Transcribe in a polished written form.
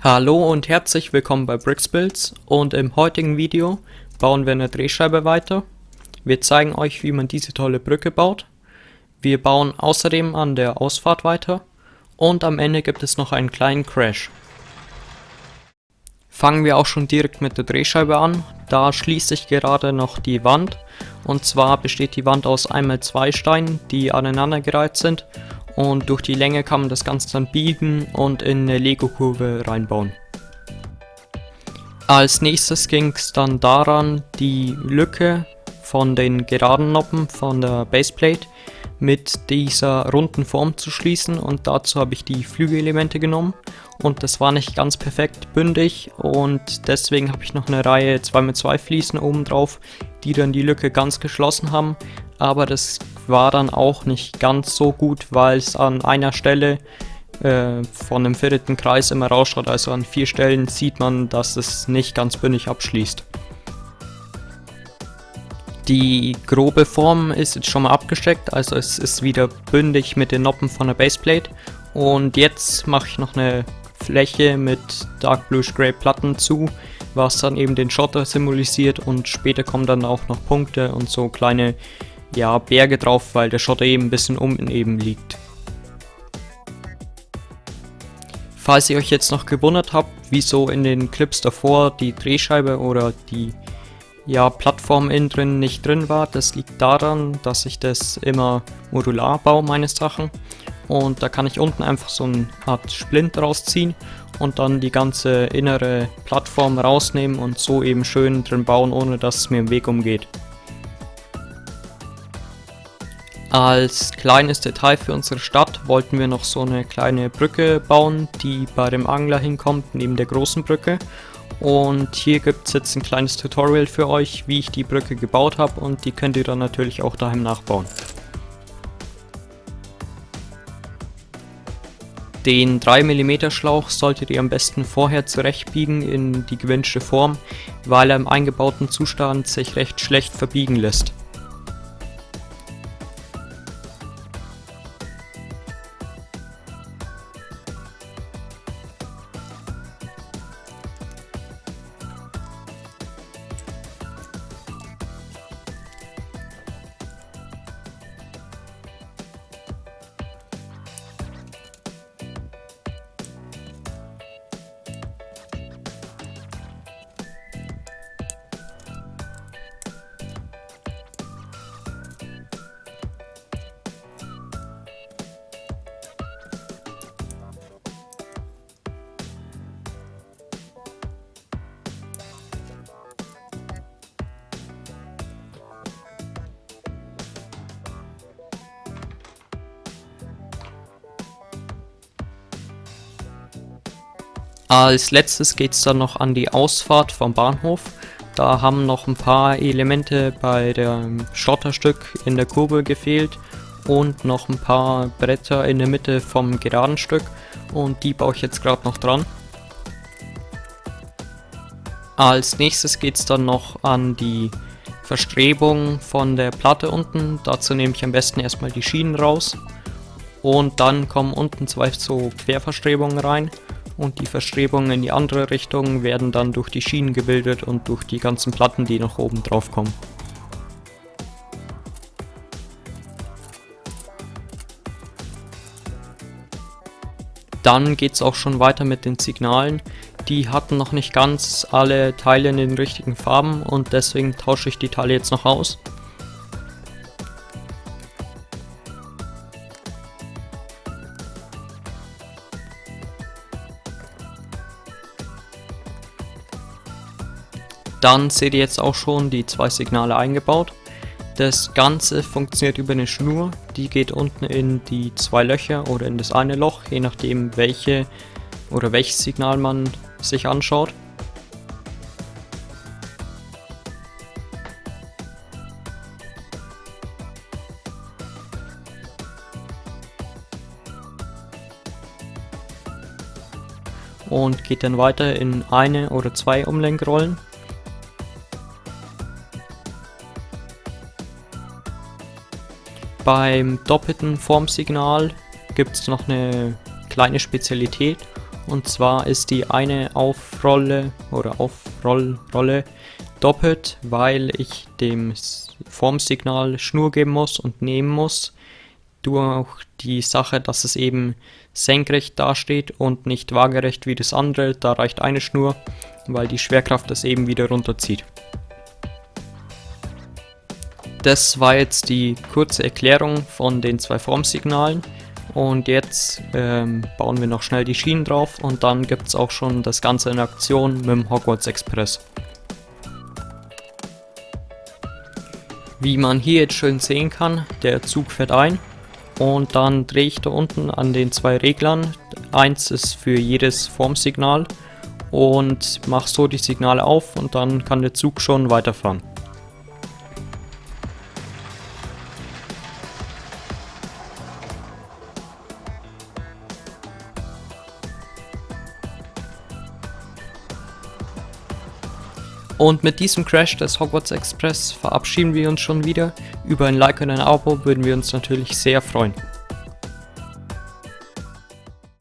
Hallo und herzlich willkommen bei Bricksbuilds, und im heutigen Video bauen wir eine Drehscheibe weiter. Wir zeigen euch, wie man diese tolle Brücke baut. Wir bauen außerdem an der Ausfahrt weiter und am Ende gibt es noch einen kleinen Crash. Fangen wir auch schon direkt mit der Drehscheibe an. Da schließt sich gerade noch die Wand, und zwar besteht die Wand aus einmal zwei Steinen, die aneinandergereiht sind. Und durch die Länge kann man das Ganze dann biegen und in eine Lego-Kurve reinbauen. Als nächstes ging es dann daran, die Lücke von den geraden Noppen von der Baseplate mit dieser runden Form zu schließen, und dazu habe ich die Flügelelemente genommen und das war nicht ganz perfekt bündig, und deswegen habe ich noch eine Reihe 2x2 Fliesen oben drauf, die dann die Lücke ganz geschlossen haben, aber das war dann auch nicht ganz so gut, weil es an einer Stelle von dem vierten Kreis immer rausschaut, also an 4 Stellen sieht man, dass es nicht ganz bündig abschließt. Die grobe Form ist jetzt schon mal abgesteckt, also es ist wieder bündig mit den Noppen von der Baseplate, und jetzt mache ich noch eine Fläche mit Dark Bluish Grey Platten zu, was dann eben den Schotter symbolisiert, und später kommen dann auch noch Punkte und so kleine Berge drauf, weil der Schotter eben ein bisschen uneben liegt. Falls ihr euch jetzt noch gewundert habt, wieso in den Clips davor die Drehscheibe oder die Plattform innen drin nicht drin war, das liegt daran, dass ich das immer modular baue, meine Sachen. Und da kann ich unten einfach so eine Art Splint rausziehen und dann die ganze innere Plattform rausnehmen und so eben schön drin bauen, ohne dass es mir im Weg umgeht. Als kleines Detail für unsere Stadt wollten wir noch so eine kleine Brücke bauen, die bei dem Angler hinkommt, neben der großen Brücke. Und hier gibt es jetzt ein kleines Tutorial für euch, wie ich die Brücke gebaut habe, und die könnt ihr dann natürlich auch daheim nachbauen. Den 3 mm Schlauch solltet ihr am besten vorher zurechtbiegen in die gewünschte Form, weil er im eingebauten Zustand sich recht schlecht verbiegen lässt. Als letztes geht es dann noch an die Ausfahrt vom Bahnhof. Da haben noch ein paar Elemente bei dem Schotterstück in der Kurve gefehlt und noch ein paar Bretter in der Mitte vom geraden Stück, und die baue ich jetzt gerade noch dran. Als nächstes geht es dann noch an die Verstrebung von der Platte unten. Dazu nehme ich am besten erstmal die Schienen raus, und dann kommen unten 2 so Querverstrebungen rein. Und die Verstrebungen in die andere Richtung werden dann durch die Schienen gebildet und durch die ganzen Platten, die noch oben drauf kommen. Dann geht es auch schon weiter mit den Signalen. Die hatten noch nicht ganz alle Teile in den richtigen Farben, und deswegen tausche ich die Teile jetzt noch aus. Dann seht ihr jetzt auch schon die 2 Signale eingebaut. Das Ganze funktioniert über eine Schnur, die geht unten in die 2 Löcher oder in das eine Loch, je nachdem welches Signal man sich anschaut. Und geht dann weiter in 1 oder 2 Umlenkrollen. Beim doppelten Formsignal gibt es noch eine kleine Spezialität, Und zwar ist die eine Aufrolle oder Aufrollrolle doppelt, weil ich dem Formsignal Schnur geben muss und nehmen muss. Durch die Sache, dass es eben senkrecht dasteht und nicht waagerecht wie das andere, da reicht eine Schnur, weil die Schwerkraft das eben wieder runterzieht. Das war jetzt die kurze Erklärung von den zwei Formsignalen. Und jetzt bauen wir noch schnell die Schienen drauf und dann gibt es auch schon das Ganze in Aktion mit dem Hogwarts Express. Wie man hier jetzt schön sehen kann, der Zug fährt ein und dann drehe ich da unten an den zwei Reglern. Eins ist für jedes Formsignal und mache so die Signale auf und dann kann der Zug schon weiterfahren. Und mit diesem Crash des Hogwarts Express verabschieden wir uns schon wieder. Über ein Like und ein Abo würden wir uns natürlich sehr freuen.